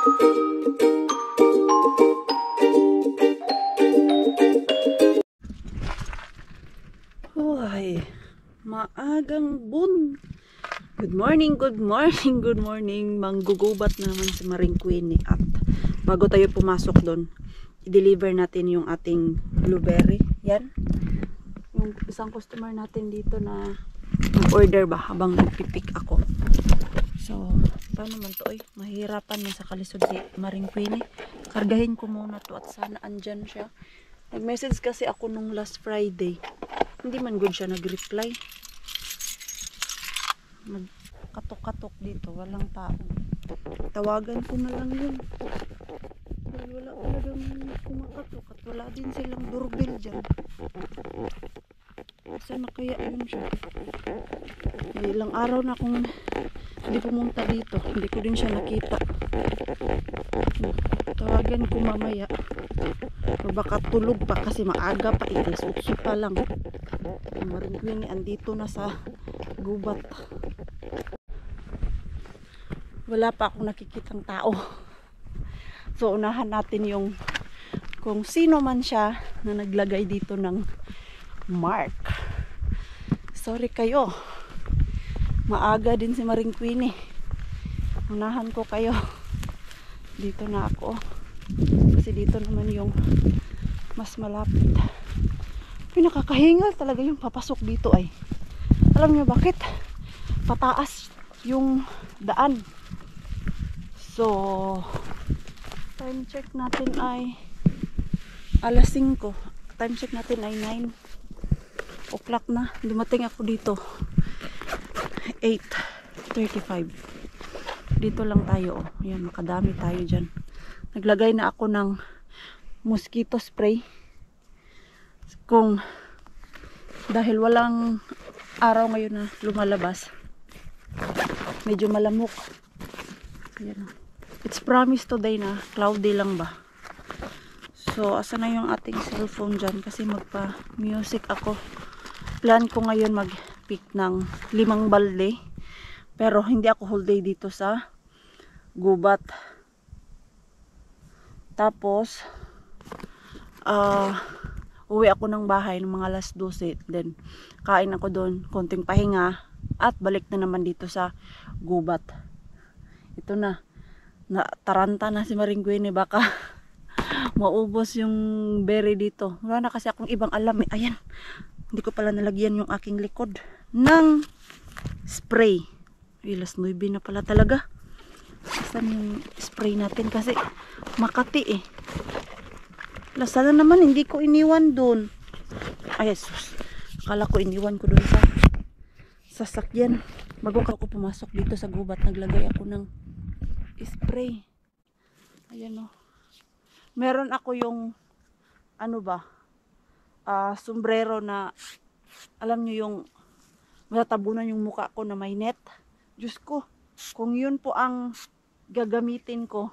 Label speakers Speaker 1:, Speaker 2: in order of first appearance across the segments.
Speaker 1: Ay, maagang bun. Good morning, good morning, good morning. Manggugubat naman si Maring Queenie. At bago tayo pumasok doon, i-deliver natin yung ating blueberry. Yan. Yung isang customer natin dito na order ba habang nagpipick ako. So, paano man to? Mahirapan man sa kalisod si Maring Queenie. Kargahin ko muna to at sana andyan siya. Nag-message kasi ako nung last Friday. Hindi man good siya nag-reply. Nagkatok-katok dito. Walang tao. Tawagan ko na lang yun. Pero wala talagang kumakatok. At wala din silang doorbell dyan. Saan na kaya yun siya? Ilang araw na akong hindi pumunta dito. Hindi ko din siya nakita. Tawagan ko mamaya. O baka tulog pa kasi maaga pa. Alas 8 pa lang. Maring Queenie andito na sa gubat. Wala pa akong nakikitang tao. So unahan natin yung kung sino man siya na naglagay dito ng mark. Sorry kayo. Maaga din si Maring Queenie. Unahan ko kayo. Dito na ako. Kasi dito naman yung mas malapit. Pinakakahingal talaga yung papasok dito ay. Alam niyo bakit? Pataas yung daan. So, time check natin ay alas 5. Time check natin ay 9 o'clock na. Dumating ako dito 8:35. Dito lang tayo. Oh. Ayan, makadami tayo dyan. Naglagay na ako ng mosquito spray. Kung dahil walang araw ngayon na lumalabas, medyo malamok. Ayan. It's promised today na cloudy lang ba. So, asa na yung ating cellphone dyan kasi magpa-music ako. Plan ko ngayon mag-pick ng 5 balde. Pero hindi ako whole day dito sa gubat. Tapos, uwi ako ng bahay ng mga alas 12. Then, kain ako doon, konting pahinga. At balik na naman dito sa gubat. Ito na. Taranta na si Maring Queenie. Baka maubos yung berry dito. Wala na kasi akong ibang alam. Ayan. Hindi ko pala nalagyan yung aking likod ng spray. Alas 9 na pala talaga. Saan yung spray natin? Kasi Makati eh. Sana naman hindi ko iniwan doon. Ay, sus. Akala ko iniwan ko doon sa sasakyan. Bago ako pumasok dito sa gubat, naglagay ako ng spray. Ayan o. Meron ako yung ano ba? Sombrero na alam nyo yung matatabunan yung mukha ko na may net. Diyos ko. Kung yun po ang gagamitin ko,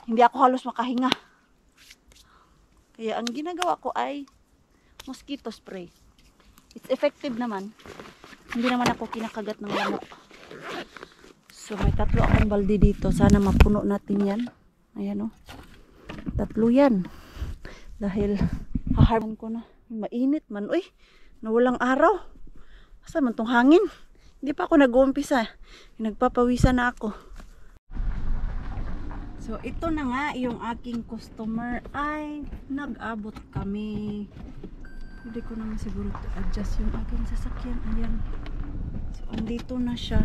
Speaker 1: hindi ako halos makahinga. Kaya ang ginagawa ko ay mosquito spray. It's effective naman. Hindi naman ako kinakagat ng lamok. So may 3 akong balde dito. Sana mapuno natin yan. Ayan o. 3 yan. Dahil haharman ko na. Mainit man. Uy, nawalang araw. Asa man tong hangin? Hindi pa ako nag-uumpisa. Nagpapawisan na ako. So, ito na nga yung aking customer ay nag-abot kami. Hindi ko naman siguro adjust yung aking sasakyan. Ayan. So, andito na siya.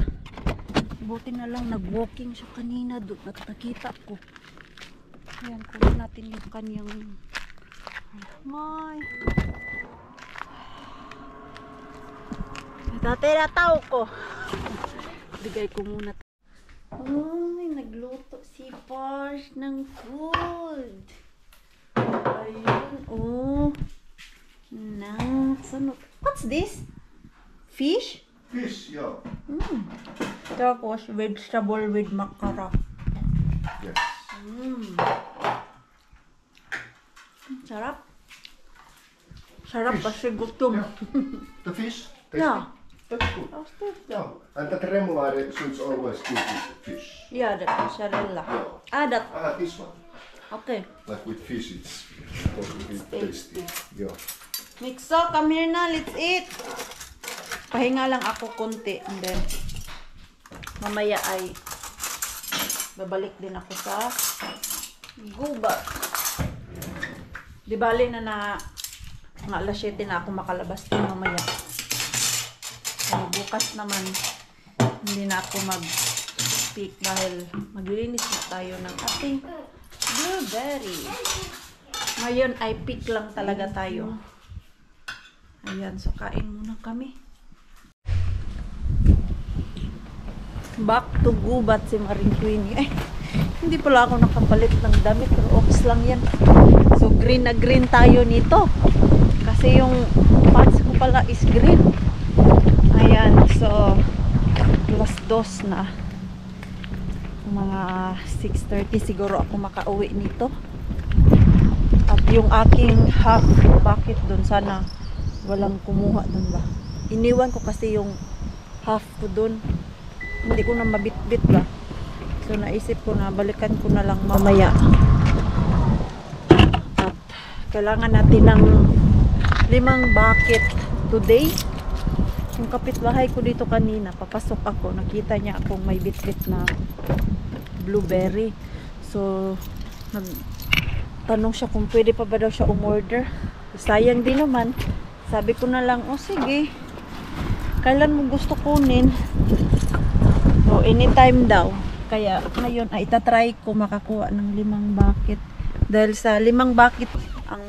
Speaker 1: Buti na lang nag-walking siya kanina doon at nakita ko. Ayan, kunin natin yung kanyang may dati na tao ko. Bigay ko muna. Ay, nagluto si Pars ng food. Ayun, oh. Nice. What's this? Fish?
Speaker 2: Fish, yeah.
Speaker 1: Tapos, vegetable with makara.
Speaker 2: Yes.
Speaker 1: Sarap. Sarap kasi gutom.
Speaker 2: Yeah. The fish? Tasty?
Speaker 1: Yeah.
Speaker 2: That's good.
Speaker 1: Austin.
Speaker 2: Yeah. And that remoulade suits always good with fish.
Speaker 1: Yeah, the mozzarella.
Speaker 2: Yeah.
Speaker 1: Ah, that.
Speaker 2: This one.
Speaker 1: Okay.
Speaker 2: Like with fish, it's totally tasty. Yeah.
Speaker 1: Mixo, come here na. Let's eat. Pahinga lang ako konti. And then, mamaya ay babalik din ako sa gubat. Di bali na mga alas 7 na ako makalabas din mamaya. So, bukas naman hindi na ako mag-speak dahil maglilinis na tayo ng ating blueberry. Ngayon ay pick lang talaga tayo. Ayan, so kain muna kami. Back to gubat si Maring Queenie. Ay, hindi pala ako nakapalit ng damit pero ox lang yan. So green na green tayo nito. Kasi yung pants ko pala is green. Ayan, so plus 2 na. Mga 6:30 siguro ako makauwi nito. At yung aking half bucket dun, sana walang kumuha dun ba. Iniwan ko kasi yung half ko dun. Hindi ko na mabitbit ba. So naisip ko na balikan ko na lang mamaya. At kailangan natin ng 5 bucket today. Yung kapitbahay ko dito kanina, papasok ako, nakita niya akong may bitbit na blueberry. So nagtanong siya kung pwede pa ba daw siya umorder. Sayang din naman. Sabi ko na lang, oh sige, kailan mo gusto kunin? So anytime daw. Kaya ngayon ay itatry ko makakuha ng 5 bucket. Dahil sa 5 bucket, ang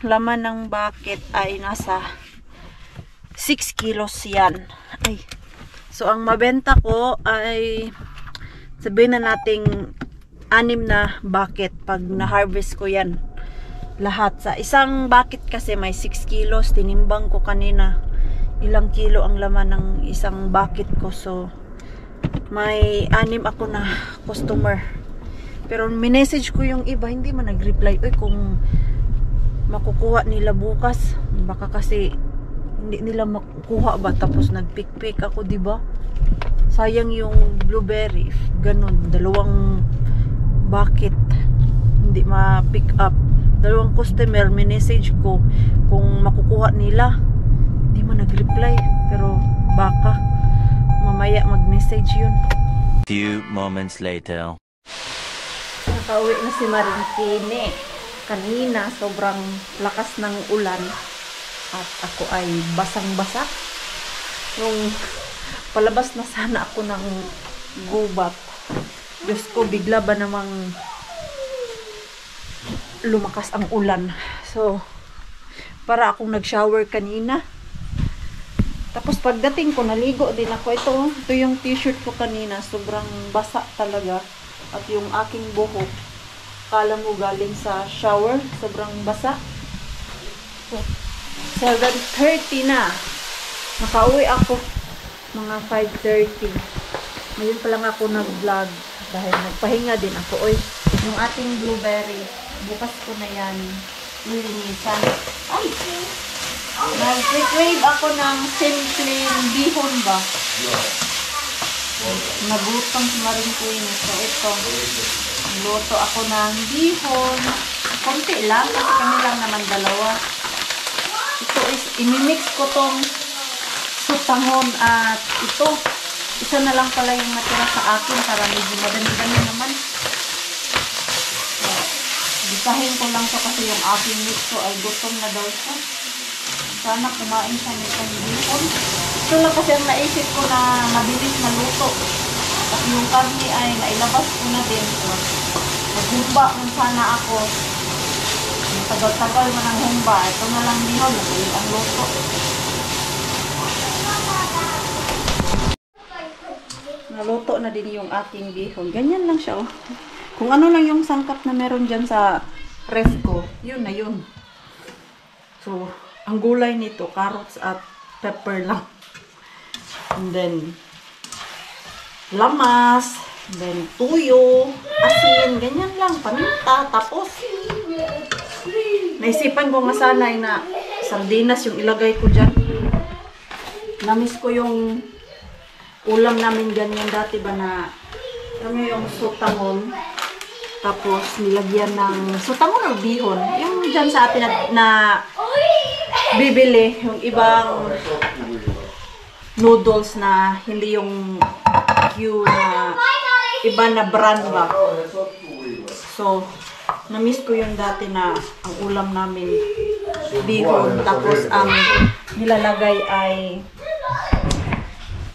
Speaker 1: laman ng bucket ay nasa 6 kilos yan. Ay. So ang mabenta ko ay sabihin na nating 6 na bucket pag na-harvest ko yan. Lahat. Sa isang bucket kasi may 6 kilos. Tinimbang ko kanina ilang kilo ang laman ng isang bucket ko. So may 6 ako na customer. Pero minessage ko yung iba, hindi man nag-reply. Uy, kung makukuha nila bukas, baka kasi hindi nila makukuha ba, tapos nag-pick ako, diba? Sayang yung blueberry. Ganun, 2 bucket hindi ma-pick up. 2 customer, minessage ko kung makukuha nila, hindi man nag-reply. Pero baka mamaya mag-message yun.
Speaker 3: Few moments later.
Speaker 1: Nakauwi na si Maring Queenie. Kanina, sobrang lakas ng ulan. At ako ay basang-basa. Nung palabas na sana ako ng gubat. Diyos ko, bigla ba namang lumakas ang ulan. So, para akong nag-shower kanina. Tapos pagdating ko, naligo din ako. Ito yung t-shirt ko kanina. Sobrang basa talaga. At yung aking buhok, kala mo galing sa shower. Sobrang basa. So, 7:30 na. Nakauwi ako mga 5:30. Ngayon pa lang ako nag-vlog. Dahil nagpahinga din ako. Oy, yung ating blueberry. Bukas ko na yan lilinisan. Ay! Nag-crave ako ng simpleng bihon ba? Nagutom si Maring Queenie. So ito, luto ako ng bihon. Konti lang, kasi kami lang naman 2. Ito is, imimix ko tong sutangon at ito. Isa na lang pala yung natira sa akin para medyo madami-dami naman. So, bisahin ko lang to kasi yung aking mix ko ay gutom na daw siya. Sana kumain siya nitong bihon. Ito lang kasi ang naisip ko na mabilis na luto. At yung karne ay nailabas ko na din. So, naghumba man sana ako. Tagal-tagal mo ng humba. Ito na lang bihon. Naguli ang luto. Naluto na din yung ating bihon. Ganyan lang siya, oh. Kung ano lang yung sangkap na meron dyan sa ref ko, yun na yun. So, ang gulay nito, carrots at pepper lang. And then, lamas, and then tuyo, asin, ganyan lang, paminta, tapos, naisipan ko nga sana na sardinas yung ilagay ko dyan. Namiss ko yung ulam namin ganyan dati ba na ano yung sutangon. Tapos nilagyan ng sutangon o bihon. Yung dyan sa atin na bibili. Yung ibang noodles na hindi yung Q na iba na brand ba. So, na-miss ko yung dati na ang ulam namin bihon. Tapos ang nilalagay ay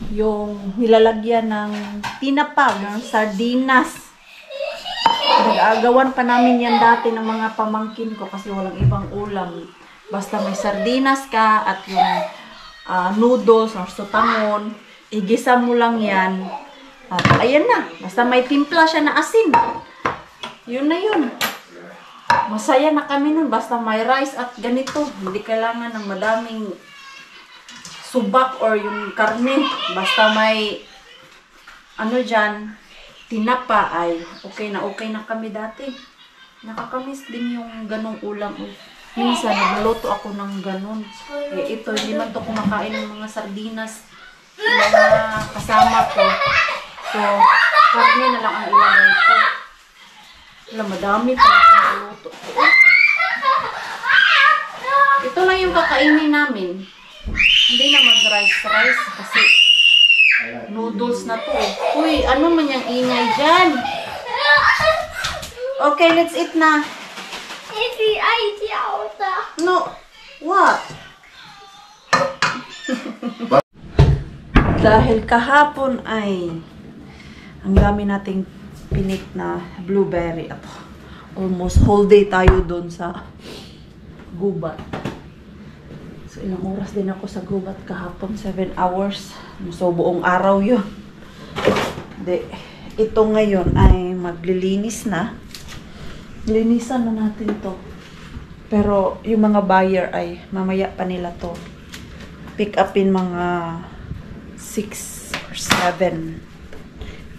Speaker 1: yung nilalagyan ng tinapa, ng sardinas. Nag-aagawan pa namin yan dati ng mga pamangkin ko kasi walang ibang ulam. Basta may sardinas ka at yung noodles or sutangon, igisa mo lang yan. At ayan na, basta may timpla siya na asin. Yun na yun. Masaya na kami nun, basta may rice at ganito. Hindi kailangan ng madaming subak or yung karne. Basta may ano dyan, tinapa ay okay na kami dati. Nakakamiss din yung ganong ulam. Minsan, nagluluto ako ng ganon. Eh, ito, hindi man to kumakain ng mga sardinas. Yung mga kasama ko. So, karne na lang ang ilagay ko. Wala, madami pa ako naluto. Ito lang yung kakainin namin. Hindi na mag-rice kasi noodles na to. Uy, ano man yung ingay dyan? Okay, let's eat na. No, what? Dahil kahapon ay ang dami nating pinik na blueberry at almost whole day tayo doon sa gubat. So ilang oras din ako sa gubat kahapon, 7 hours. So buong araw yun. Ito ngayon ay maglilinis na. Linisan na natin to. Pero yung mga buyer ay mamaya pa nila to pick upin mga 6 or 7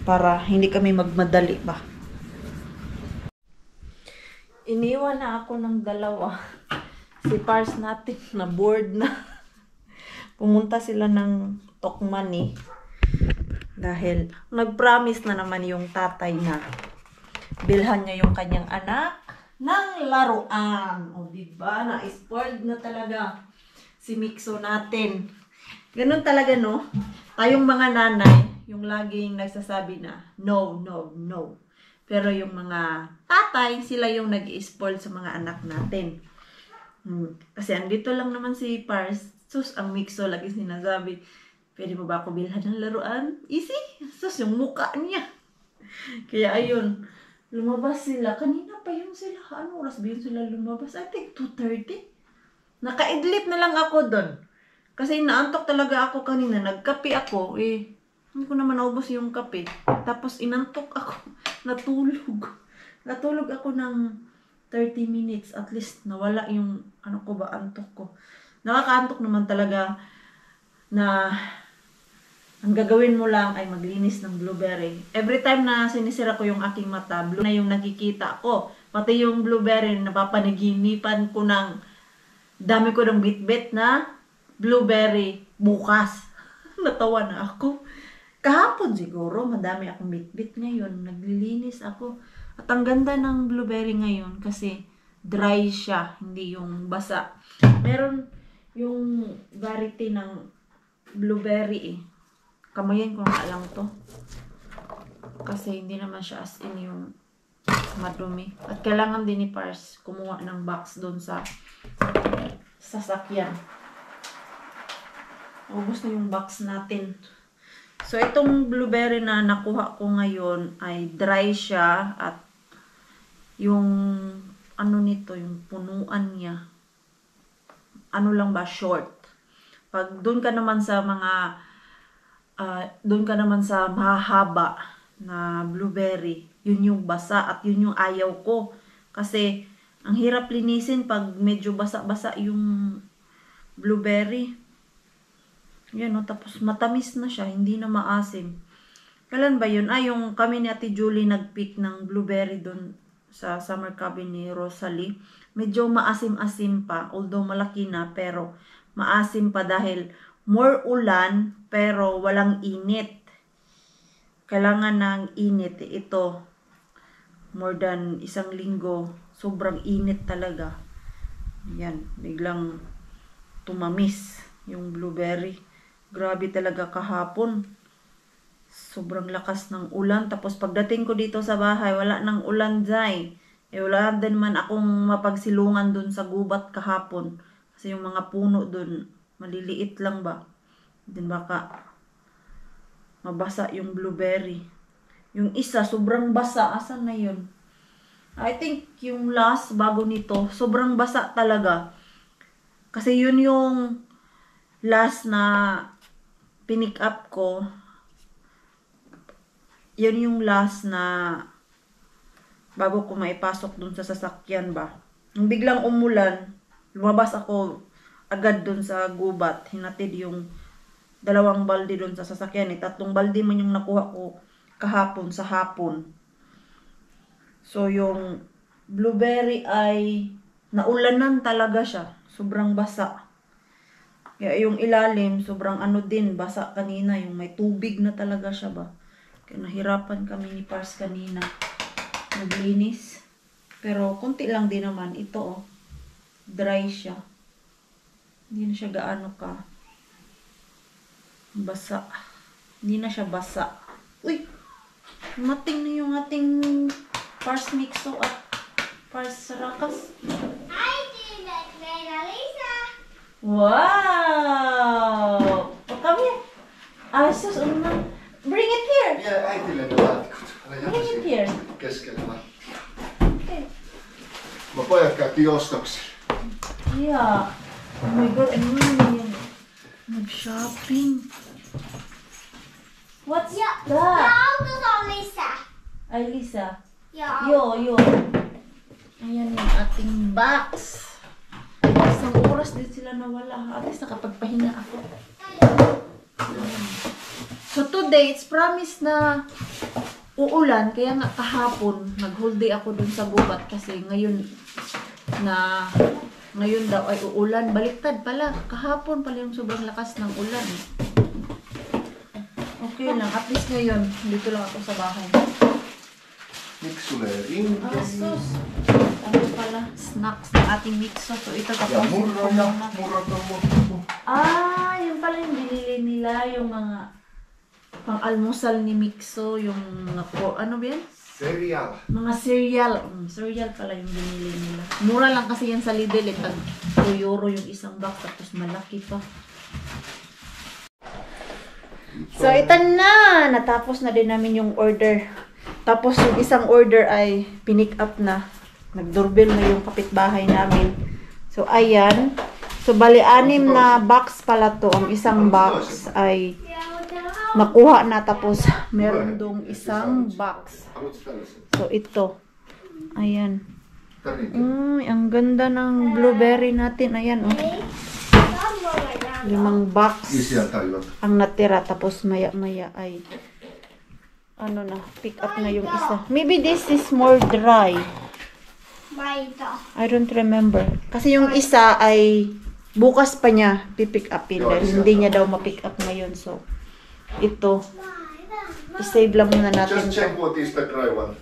Speaker 1: para hindi kami magmadali ba. Iniwan na ako ng dalawa. Si Pars natin na bored na. Pumunta sila ng Tokmani dahil nag-promise na naman yung tatay na bilhan niya yung kanyang anak ng laruan. O diba? Na-spoiled na talaga si Mikso natin. Ganun talaga, no? Tayong mga nanay, yung laging nagsasabi na, no, no, no. Pero yung mga tatay, sila yung nag-i-spoil sa mga anak natin. Kasi andito lang naman si Pars. Sus, ang Mikso lagi sinasabi, pwede mo ba ako bilhan ng laruan? Easy. Sus, yung mukha niya. Kaya ayun, lumabas sila. Kanina pa yun sila. Ano oras ba yun sila lumabas? I think 2:30. Nakaidlip na lang ako doon. Kasi naantok talaga ako kanina. Nagkape ako. Hindi ko naman naubos yung kape. Tapos inantok ako. Natulog ako ng 30 minutes. At least nawala yung antok ko. Nakakaantok naman talaga na ang gagawin mo lang ay maglinis ng blueberry. Every time na sinisira ko yung aking mata, blue na yung nakikita ko. Pati yung blueberry, napapanaginipan ko ng dami ko ng bit-bit na blueberry bukas. Natawa na ako. Kahapon siguro, madami akong bit-bit ngayon. Naglilinis ako. At ang ganda ng blueberry ngayon kasi dry siya, hindi yung basa. Meron yung variety ng blueberry Kamayin ko nga lang to. Kasi hindi naman siya as in yung madumi. At kailangan din ni Pars kumuha ng box doon sa sasakyan. Ubus na yung box natin. So, itong blueberry na nakuha ko ngayon ay dry siya at yung ano nito, yung punuan niya. Ano lang ba, short. Pag doon ka naman sa mga doon ka naman sa mahahaba na blueberry, yun yung basa at yun yung ayaw ko. Kasi, ang hirap linisin pag medyo basa-basa yung blueberry. Yan o, tapos matamis na siya, hindi na maasim. Kailan ba yun? Yung kami ni Ate Julie nag-pick ng blueberry doon sa summer cabin ni Rosalie. Medyo maasim-asim pa, although malaki na, pero maasim pa dahil more ulan pero walang init. Kailangan ng init. Ito, more than 1 linggo. Sobrang init talaga. Yan, biglang tumamis yung blueberry. Grabe talaga kahapon. Sobrang lakas ng ulan. Tapos pagdating ko dito sa bahay, wala nang ulan dyan. Wala din man akong mapagsilungan dun sa gubat kahapon. Kasi yung mga puno dun, maliliit lang ba. Din baka mabasa yung blueberry. Yung isa, sobrang basa. Asan na yun? I think yung last bago nito, sobrang basa talaga. Kasi yun yung last na pinick up ko. Yun yung last na bago ko maipasok dun sa sasakyan ba. Nung biglang umulan, lumabas ako agad dun sa gubat. Hinatid yung 2 balde dun sa sasakyan. 3 balde man yung nakuha ko kahapon sa hapon. So yung blueberry ay naulanan talaga siya. Sobrang basa. Kaya yung ilalim, sobrang ano din, basa kanina. Yung may tubig na talaga siya ba. Kaya nahirapan kami ni Pars kanina. Naglinis. Pero konti lang din naman. Ito oh. Dry siya. Hindi na siya gaano ka basa. Hindi na siya basa. Uy! Mating na yung ating Pars Mixo at Pars Sarakas.
Speaker 4: I did that, Lisa.
Speaker 1: Wow! Oh, come here. Sus, bring it here.
Speaker 2: Vie äitille ne laatikot. Älä jätä
Speaker 1: Bring it
Speaker 2: siihen
Speaker 1: here.
Speaker 2: keskelle vaan.
Speaker 1: Okay.
Speaker 2: Mä pojat käytiin ostoksilla.
Speaker 1: Yeah. Oh my God, ano naman yan? Nag-shopping. What's
Speaker 4: Ja,
Speaker 1: that?
Speaker 4: autot on Lisa.
Speaker 1: Ay, Lisa.
Speaker 4: Ja,
Speaker 1: Yo. Ayan yung ating box. Isang oras din sila nawala. At least nakapagpahinga ako. So today, it's promised na uulan. Kaya nga kahapon, nag-whole day ako dun sa gubat. Kasi ngayon daw ay uulan. Baliktad pala. Kahapon pala yung sobrang lakas ng ulan. Okay lang. At least ngayon, dito lang ako sa bahay.
Speaker 2: Miksi sulle ei rinke?
Speaker 1: Asus. Ano pala? Snacks ng ating mixo. So ito
Speaker 2: Ja
Speaker 1: tapos.
Speaker 2: murroja, murrot on loppu.
Speaker 1: Yun pala yung binili nila. Yung mga pang-almusal ni Mixo. Yung mga ano ba yan?
Speaker 2: Serial.
Speaker 1: Mga cereal. Cereal pala yung binili nila. Mura lang kasi yan sa Lidl. Tag €2 yung isang box. Tapos malaki pa. So ito na. Natapos na din namin yung order. Tapos yung isang order ay pinick up na. Nag-doorbell na yung kapitbahay namin. So ayan. So bali 6 na box pala to. Ang isang box ay nakuha na. Tapos meron dong isang box.
Speaker 2: Haluatko tällaisen?
Speaker 1: So ito. Ayan.
Speaker 2: Tärinkin.
Speaker 1: Ang ganda ng blueberry natin. Ayan oh. 5 box
Speaker 2: Isiä tajuat.
Speaker 1: ang natira. Tapos maya ay ano na, pick up na yung isa. Maybe this is more dry.
Speaker 4: Maito.
Speaker 1: I don't remember. Kasi yung isa ay bukas pa niya pipick upin. Dahil hindi niya daw ma-pick up ngayon. So, ito. I-save lang muna natin.
Speaker 2: Just check what is the dry one.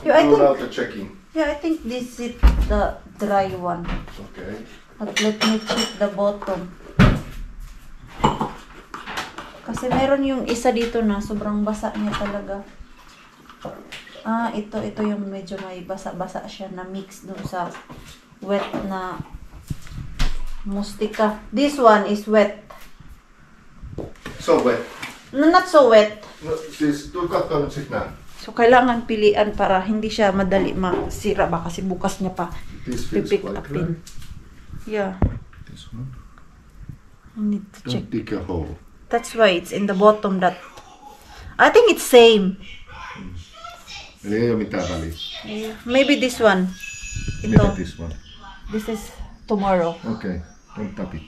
Speaker 1: Yeah, I
Speaker 2: Rule
Speaker 1: think,
Speaker 2: out the checking.
Speaker 1: I think this is the dry one.
Speaker 2: Okay.
Speaker 1: But let me check the bottom. Kasi meron yung isa dito na sobrang basa niya talaga. Ito yung medyo may basa-basa siya na mix dun sa wet na mustika. This one is wet.
Speaker 2: So wet.
Speaker 1: No, not so wet.
Speaker 2: No, siis tuu kattoo nyt sit nää.
Speaker 1: So, kailangan pilian para hindi siya madali masira ba kasi bukas niya pa
Speaker 2: This feels
Speaker 1: pipick
Speaker 2: quite
Speaker 1: upin.
Speaker 2: dry.
Speaker 1: Yeah,
Speaker 2: This one.
Speaker 1: I need to check.
Speaker 2: Don't dig a hole.
Speaker 1: That's why it's in the bottom that... I think it's same.
Speaker 2: Eli ei oo mitään väliä.
Speaker 1: Maybe this one.
Speaker 2: Maybe
Speaker 1: Ito.
Speaker 2: this one.
Speaker 1: This is tomorrow.
Speaker 2: Okay. Don't tap it.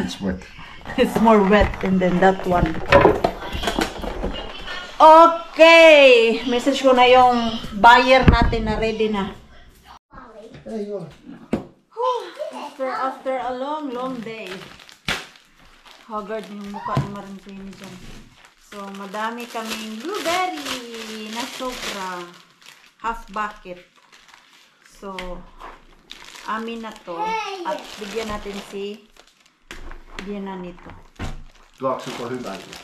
Speaker 2: It's wet.
Speaker 1: It's more wet and then that one. Okay! Message ko na yung buyer natin na ready na.
Speaker 2: Ei ole.
Speaker 1: After a long day. Haggard yung mukha ni Marantini dyan. So, madami kaming blueberry na sobra. Half bucket. So, amin na to. At bigyan natin si Diana nito.
Speaker 2: Tuokse på hyvältä.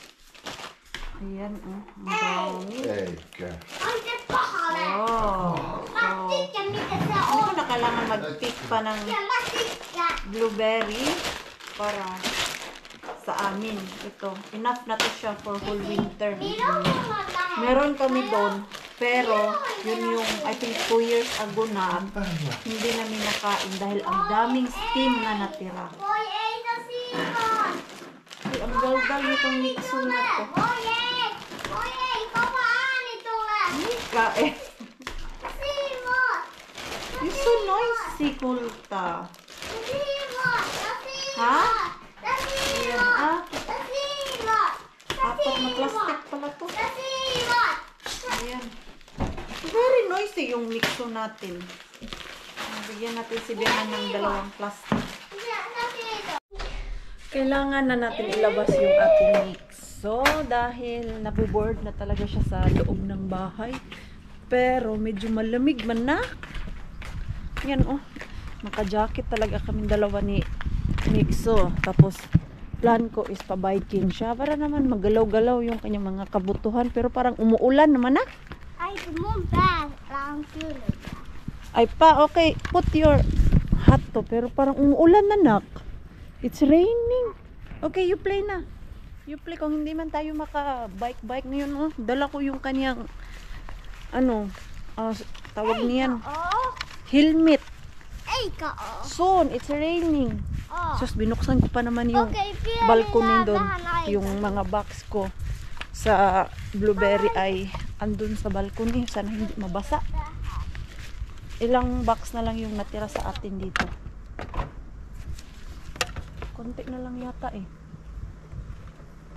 Speaker 1: Ayan, oh. Ang dami.
Speaker 2: Eikä.
Speaker 4: On se paha.
Speaker 1: Oh.
Speaker 4: Mä tykkään mitä se
Speaker 1: Hindi
Speaker 4: on.
Speaker 1: ko na kailangan mag-pick pa ng
Speaker 4: Ja mä tykkään.
Speaker 1: blueberry para sa amin. Ito. Enough na to siya for whole winter.
Speaker 4: Minun mulla on
Speaker 1: Meron kami doon. Pero, yun yung, I think 2 years ago na, hindi namin nakain dahil ang daming steam na natira.
Speaker 4: Voi ei tosiaan.
Speaker 1: Ay, ang galgal nitong mixo na to.
Speaker 4: Voi ei. Voi ei. Kova ääni tulee.
Speaker 1: Kain.
Speaker 4: Siivot.
Speaker 1: It's so noisy, Kulta.
Speaker 4: Siivot.
Speaker 1: Ha?
Speaker 4: Siivot.
Speaker 1: Ayan, ah.
Speaker 4: Siivot.
Speaker 1: Apat na plastic pala to.
Speaker 4: Siivot.
Speaker 1: Ayan. Very noisy yung mixo natin. Bigyan natin si Bianan ng 2 plastic. Kailangan na natin ilabas yung ating mixo dahil nabuboard na talaga siya sa loob ng bahay. Pero medyo malamig man na. Yan oh. Naka-jacket talaga kami dalawa ni Mixo. Tapos plan ko is pa-biking siya para naman magalaw-galaw yung kanyang mga kabutuhan. Pero parang umuulan naman na.
Speaker 4: Ai, mun pää on kylmä.
Speaker 1: Ay pa, okay. Put your hat to. Pero parang umuulan na, nak. It's raining. Okay, you play na. You play. Kung hindi man tayo maka-bike ngayon, oh. Dala ko yung kanyang, ano, tawag niyan.
Speaker 4: Oo.
Speaker 1: Helmet.
Speaker 4: Eikä oo.
Speaker 1: Soon, it's raining.
Speaker 4: Oo.
Speaker 1: Sus, binuksan ko pa naman yung
Speaker 4: Okay, pieni
Speaker 1: balcony
Speaker 4: na
Speaker 1: doon.
Speaker 4: vähän aikaa.
Speaker 1: Yung mga box ko sa blueberry ay andun sa balcony. Sana hindi mabasa. Ilang box na lang yung natira sa atin dito. Konti na lang yata eh.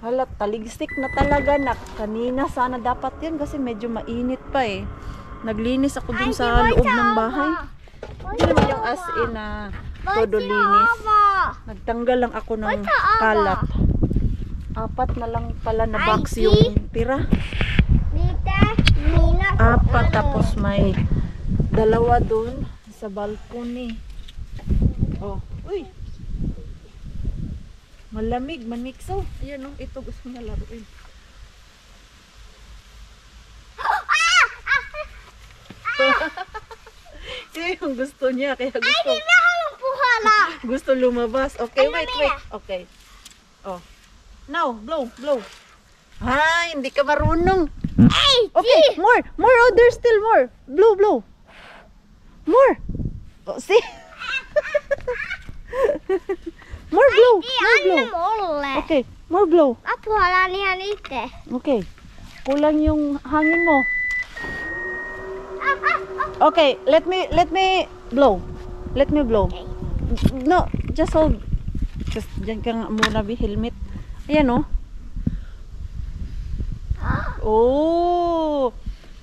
Speaker 1: Hala, taligsik na talaga na. Kanina sana dapat yan kasi medyo mainit pa eh. Naglinis ako dun sa loob ng bahay. Hindi naman yung as in na todo linis. Nagtanggal lang ako ng kalat. 4 na lang pala na box yung tira.
Speaker 4: Mitä? Minä.
Speaker 1: 4 tapos may 2 doon sa balcony. Oh, uy. Malamig, manmixo. Ayan oh, ito gusto niya laruin. Ito yung gusto niya, kaya gusto.
Speaker 4: Minä haluan puhalla.
Speaker 1: Gusto lumabas. Okay,
Speaker 4: Ano
Speaker 1: wait.
Speaker 4: niya?
Speaker 1: Okay. Oh. Now, blow. Ay, hindi ka marunong.
Speaker 4: Ei,
Speaker 1: Okay, more. Oh, there's still more. Blow. More. Oh, see? More blow.
Speaker 4: anna mulle.
Speaker 1: Okay, more blow.
Speaker 4: Mä puhallan ihan itse.
Speaker 1: Okay. Kulang yung hangin mo. Okay, let me blow. Let me blow. No, just hold. Just dyan ka nga muna, helmet. Ayan oh. Oh.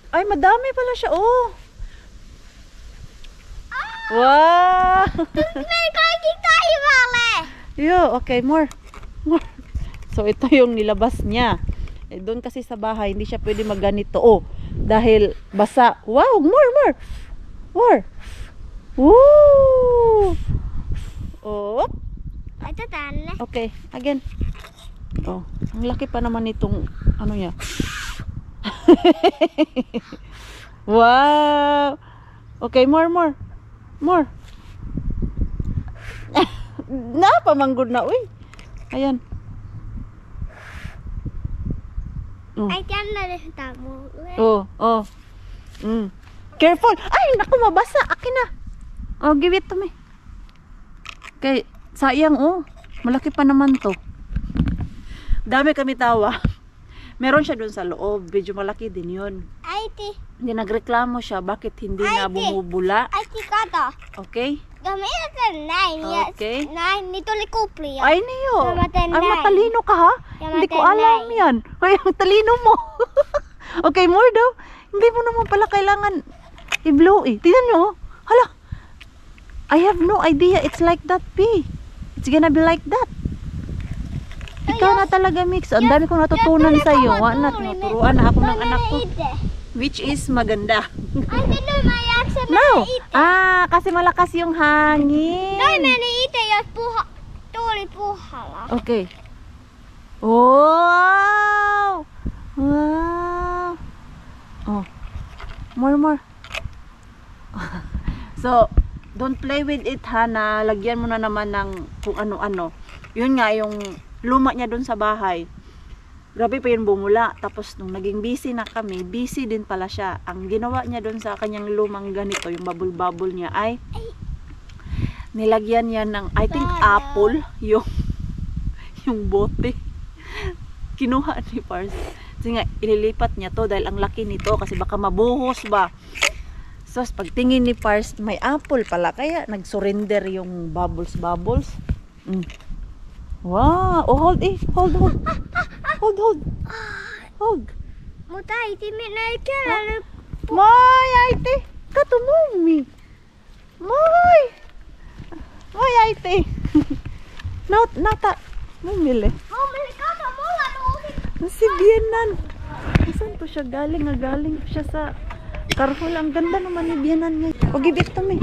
Speaker 1: Ay, madami pala siya. Oh. Wow.
Speaker 4: Meni kaikki taivaalle.
Speaker 1: Yo, okay, more. So, ito yung nilabas niya. Eh, doon kasi sa bahay, hindi siya pwede magganito. Oh, dahil basa. Wow, more. Woo! Oh,
Speaker 4: Laita tänne.
Speaker 1: okay, again. Oh, ang laki pa naman nitong, ano niya. Wow! Okay, more. Pamanggod na, uy. Ayan.
Speaker 4: Ai tänne sitä mulle.
Speaker 1: Oh. Careful. Ay, naku, mabasa. Akin na. Oh, give it to me. Okay, sayang, oh. Malaki pa naman to. Dami kami tawa. Meron siya dun sa loob. Medyo malaki din yun.
Speaker 4: Äiti,
Speaker 1: Hindi nagreklamo siya. Bakit hindi na bumubula?
Speaker 4: äiti kato.
Speaker 1: Okay?
Speaker 4: Gamit sen näin
Speaker 1: Okay.
Speaker 4: ja näin, niin tuli kuplia.
Speaker 1: Ay, Niyo.
Speaker 4: Ja mä teen
Speaker 1: Ang
Speaker 4: näin.
Speaker 1: matalino ka, ha?
Speaker 4: Ja mä
Speaker 1: Hindi ko
Speaker 4: teen
Speaker 1: alam
Speaker 4: näin.
Speaker 1: yan. Ay, ang talino mo. Okay, more daw. Hindi mo naman pala kailangan i-blow eh. Tignan nyo, oh. Hala. I have no idea. It's like that, P. It's gonna be like that. Ikaw na talaga, Mix. Ang dami kong natutunan sa iyo. Wala, tinuturuan na ako ng anak ko. Which is maganda.
Speaker 4: Ante no majaksa
Speaker 1: No!
Speaker 4: ite.
Speaker 1: Kasi malakas yung hangin.
Speaker 4: Noi meni ite jos tuuli puhalla.
Speaker 1: Okay. Wow! Wow! Oh. More. So, don't play with it ha, na lagyan mo na naman ng kung ano-ano. Yun nga, yung luma niya dun sa bahay. Grabe pa yun bumula. Tapos nung naging busy na kami, busy din pala siya. Ang ginawa niya dun sa kanyang lumang ganito, yung bubble-bubble niya ay nilagyan niya ng, I think, apple, yung bote. Kinuha ni Pars. Kasi nga, ililipat niya to dahil ang laki nito kasi baka mabuhos ba. So, pagtingin ni Pars, may apple pala. Kaya nag-surrender yung bubbles. Wow! Oh, hold. Hold.
Speaker 4: Mutta äiti minä ei kerännyt.
Speaker 1: Moi, äiti! Kato mummi! Moi! Moi, äiti! Nata mummille.
Speaker 4: Mummille kato mulla nousi.
Speaker 1: Si Bianan. Saan po siya galing? Galing po siya sa Carhol. Ang ganda naman ni Bianan niya. O, give it to me.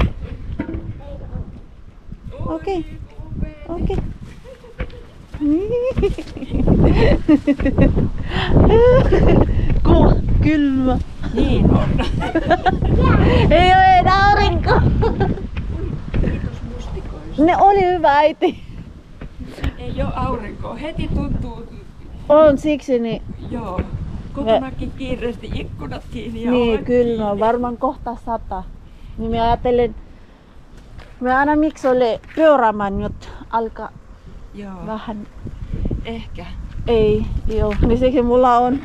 Speaker 1: Okay. Kylmä.
Speaker 5: Niin on.
Speaker 1: Ei ole enää aurinko.
Speaker 5: Kiitos mustikoista.
Speaker 1: Ne oli hyvä, äiti.
Speaker 5: Ei ole aurinkoa. Heti tuntuu.
Speaker 1: On siksi niin.
Speaker 5: Joo. Kotonakin kiireesti ikkunat kiinni ja
Speaker 1: Niin,
Speaker 5: ovet
Speaker 1: kylmä.
Speaker 5: kiinni.
Speaker 1: Varmaan kohta sataa. Niin mä ajattelen, me aina miksi oli pyörämään nyt alkaa
Speaker 5: Joo.
Speaker 1: vähän.
Speaker 5: Ehkä.
Speaker 1: Ei, joo. Niin siksi mulla on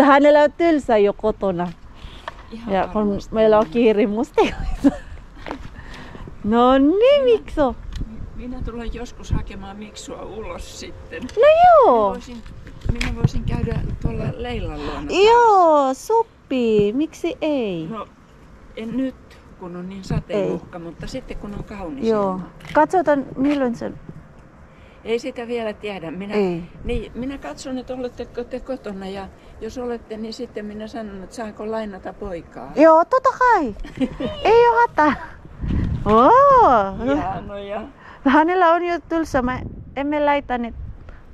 Speaker 1: hänellä on tylsä jo kotona.
Speaker 5: Ihan
Speaker 1: Ja kun
Speaker 5: varmasti.
Speaker 1: meillä on kiire mustikoita. No niin, Mikso.
Speaker 5: Minä tulen joskus hakemaan Miksua ulos sitten.
Speaker 1: No joo.
Speaker 5: Minä voisin käydä tuolla Leilan luona.
Speaker 1: Joo, sopii. Miksi ei?
Speaker 5: No, en nyt, kun on niin sateenuhka, mutta sitten kun on kaunis
Speaker 1: Joo.
Speaker 5: ilma.
Speaker 1: Katsotaan milloin se...
Speaker 5: Ei sitä vielä tiedä.
Speaker 1: Ei.
Speaker 5: Minä katson, että oletteko te kotona ja jos olette, niin sitten minä sanon, että saanko lainata poikaa.
Speaker 1: Joo, totta kai. Ei oo hätä.
Speaker 5: Hienoja.
Speaker 1: Hänellä on jo tylsä. Emme laita niitä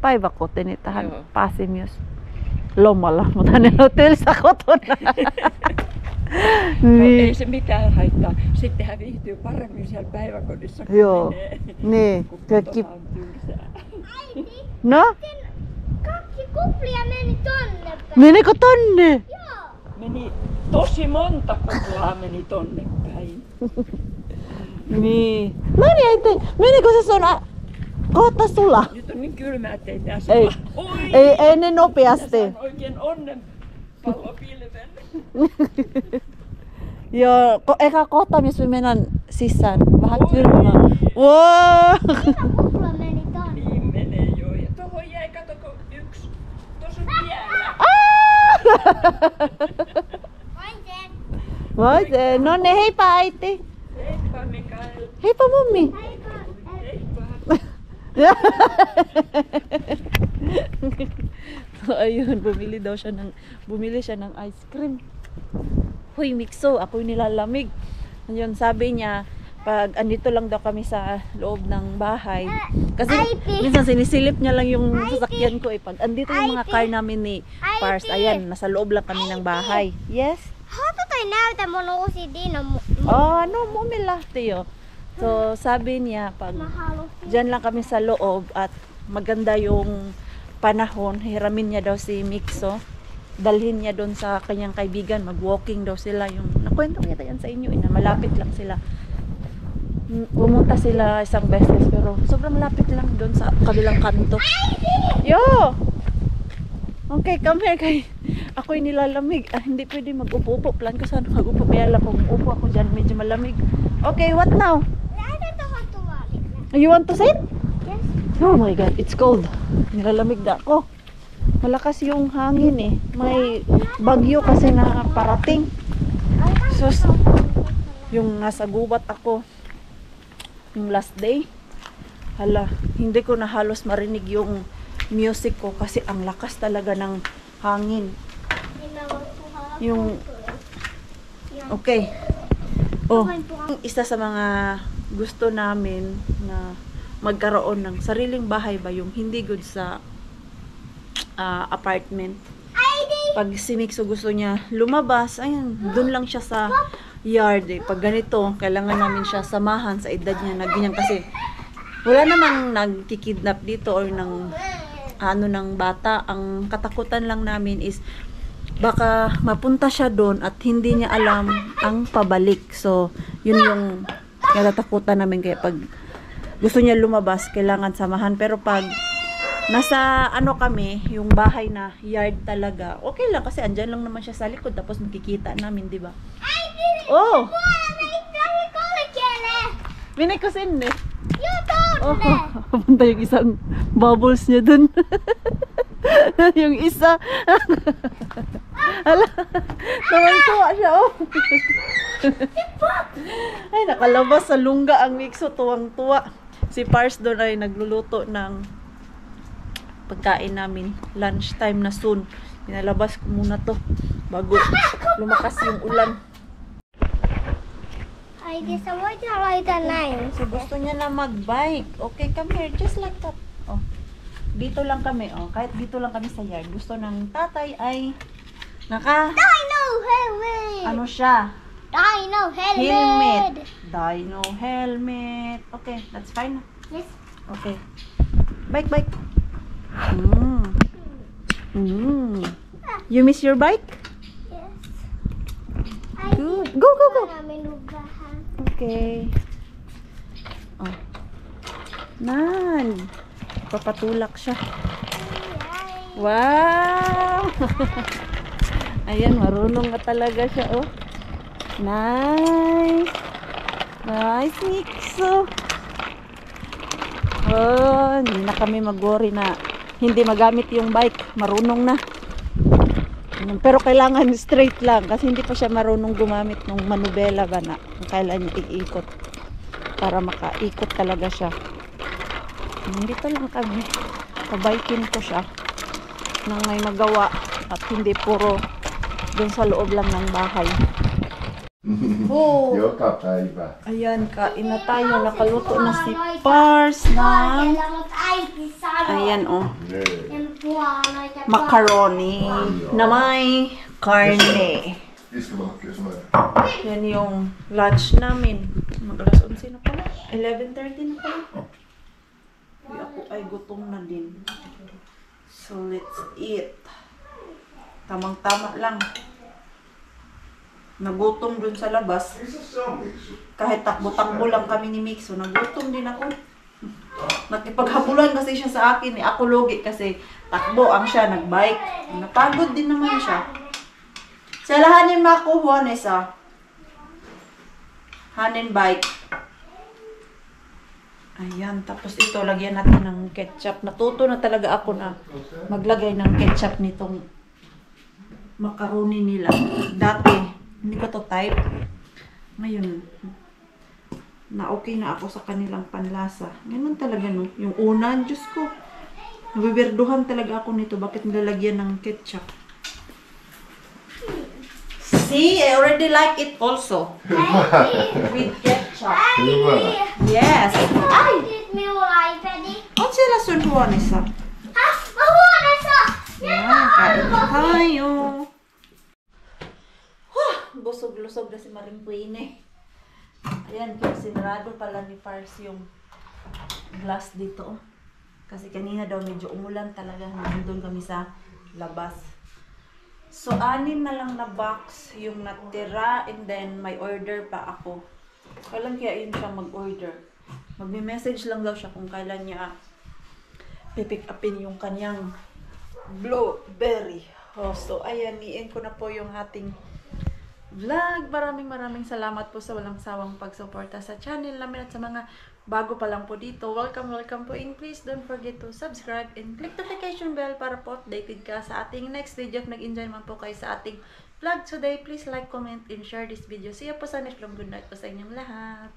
Speaker 1: päiväkotiin, niin tähän
Speaker 5: Joo.
Speaker 1: pääsi myös lomalla, mutta hänellä on tylsä kotona.
Speaker 5: No, ei
Speaker 1: Niin.
Speaker 5: se mitään haittaa. Sitten hän viihtyy paremmin siellä päiväkodissa, kun
Speaker 1: Joo.
Speaker 5: menee.
Speaker 1: Niin.
Speaker 5: Kun
Speaker 1: Kaikki...
Speaker 5: kotona on tylsää.
Speaker 1: No?
Speaker 4: Kaksi kuplia meni tonne päin.
Speaker 1: Menikö tonne?
Speaker 4: Joo.
Speaker 5: Meni tosi monta kuplaa meni tonne päin.
Speaker 1: Niin. No niin, äiti. Menikö se sun kohta sulla?
Speaker 5: Nyt on niin kylmää, ettei tässä
Speaker 1: Ei.
Speaker 5: Oi!
Speaker 1: Ei ne
Speaker 5: Minä
Speaker 1: nopeasti.
Speaker 5: saan oikein onnenpallopilven.
Speaker 1: Joo, eka kohta, missä me mennään sisään. Vähän kylmää. Wow.
Speaker 4: Kupla meni tonne.
Speaker 5: Niin menee joo. Ja tohon jäi, katoko yksi. Tuossa on vielä.
Speaker 4: Vain sen.
Speaker 1: Moi se. No ne, heippa äiti.
Speaker 5: Heippa Mikael.
Speaker 1: Heippa mummi.
Speaker 5: Heippa.
Speaker 1: So ayun, bumili siya ng ice cream. Huy, Mikso, ako'y nilalamig. Ayun, sabi niya, pag andito lang daw kami sa loob ng bahay. Kasi
Speaker 4: Aiti.
Speaker 1: minsan sinisilip niya lang yung sasakyan ko eh. Pag andito yung mga
Speaker 4: Aiti.
Speaker 1: car namin ni Pars, ayan, nasa loob lang kami ng bahay. Yes?
Speaker 4: Haluatko toi näytä mun uusi Dino?
Speaker 1: Oh, ano, mumila, tiyo. So, sabi niya, pag
Speaker 4: Mä halusin.
Speaker 1: dyan lang kami sa loob at maganda yung panahon, hiramin niya daw si Mikso. Dalhin niya doon sa kanyang kaibigan, mag-walking daw sila. Yung nakwento ko yata yan sa inyo, na malapit lang sila. Pumunta sila isang beses pero sobrang malapit lang doon sa kabilang kanto. Yo! Okay, come here kay. Ako'y nilalamig. Hindi pwede mag-upo-upo. Plan ko sana mag-upo. Kaya lang kung upo ako dyan, medyo malamig. Okay, what now?
Speaker 4: Lähdä tuohon tuolille.
Speaker 1: You want to sit?
Speaker 4: Yes.
Speaker 1: Oh my God, it's cold. Nilalamig na ako. Malakas yung hangin eh. May bagyo kasi na parating. Sus, yung nasa gubat ako yung last day. Hala, hindi ko na halos marinig yung music ko kasi ang lakas talaga ng hangin. Yung okay. Oh, isa sa mga gusto namin na magkaroon ng sariling bahay ba yung hindi good sa apartment. Pag si Mixo gusto niya lumabas, ayun, doon lang siya sa yard eh. Pag ganito, kailangan namin siya samahan sa edad niya na ganyan kasi wala namang nagkikidnap dito or ng ng bata. Ang katakutan lang namin is baka mapunta siya doon at hindi niya alam ang pabalik. So, yun yung natatakutan namin. Kaya pag gusto niya lumabas, kailangan samahan. Pero pag nasa kami, yung bahay na yard talaga, okay lang kasi andyan lang naman siya sa likod tapos makikita namin, di ba? Oh! Binay ko sin eh. Oh, papunta yung isang bubbles niya dun. Yung isa. Hala, tuwa siya, oh. Ay, nakalabas sa lungga ang Mixo, tuwang-tuwa. Si Pars doon ay nagluluto ng pagkain namin. Lunchtime na soon. Pinalabas ko muna to bago lumakas yung ulan.
Speaker 4: I just want to write the name.
Speaker 1: So, gusto niya na mag-bike. Okay, come here. Just like that. Oh. Dito lang kami. Oh. Kahit dito lang kami sa yard. Gusto ng tatay ay
Speaker 4: Dino helmet.
Speaker 1: ano siya?
Speaker 4: Dino
Speaker 1: Helmet. Dino helmet. Okay, that's fine.
Speaker 4: Yes.
Speaker 1: Okay. Bike. You miss your bike?
Speaker 4: Yes.
Speaker 1: Good. Go.
Speaker 4: Namin lugahan.
Speaker 1: Okay. Oh. Nan. Papatulak siya. Wow! Ayan, marunong na talaga siya, oh. Nice. Nice, Mixo. Oh, hindi na kami mag-worry na hindi magamit yung bike. Marunong na. Pero kailangan straight lang kasi hindi pa siya marunong gumamit ng manubela ba na kung kailan niya iikot para makaikot talaga siya. Dito lang kami. Pabaykin ko siya nang may magawa at hindi puro dun sa loob lang ng bahay. Oh!
Speaker 2: Joka päivä.
Speaker 1: Ayan, kain na tayo. Nakaluto na si Pars ng ayan, oh. Macaroni na may karne.
Speaker 2: Istumakki sanoin.
Speaker 1: Yan yung lunch namin. Mag-alas 11 na pala. 11:30 na pala. Uy, ako ay gutom na din. So, let's eat. Tamang-tama lang. Nagutom dun sa labas. Kahit takbo-takbo lang kami ni Mixo, nagutom din ako. Nakipaghabulan kasi siya sa akin. Ako logi kasi takbo ang siya, nagbike. Napagod din naman siya. Salahanin mo ako, Juanes, ah. Hanin bike. Ayan, tapos ito, lagyan natin ng ketchup. Natuto na talaga ako na maglagay ng ketchup nitong macaroni nila. Dati, hindi ko to type. Ngayon, na okay na ako sa kanilang panlasa. Ganun talaga, no? Yung una, Diyos ko, nabiberduhan talaga ako nito. Bakit nilalagyan ng ketchup? See, I already like it also. With ketchup.
Speaker 2: Hyvä.
Speaker 1: Yes.
Speaker 4: Ai! Nyt minulla iPadi.
Speaker 1: On siellä sun huoneessa?
Speaker 4: Häh? Mä huoneessa!
Speaker 1: Yan, kain na tayo. Busog-lusog na si Maring Queenie. Ayan, kaya sinarado pala ni Pars yung glass dito. Kasi kanina daw medyo umulan talaga. Nandun kami sa labas. So, 6 na lang na box yung natira and then may order pa ako. Kailan kaya yun siya mag-order? Magme-message lang daw siya kung kailan niya pipick upin yung kanyang blueberry. Oh, so, ayan, iin ko na po yung ating vlog. Maraming salamat po sa walang sawang pagsuporta sa channel namin at sa mga bago pa lang po dito. Welcome po in. Please don't forget to subscribe and click notification bell para po updated ka sa ating next video. If nag-enjoy man po kayo sa ating vlog today, please like, comment, and share this video. See you po sa next vlog. Good night po sa inyong lahat.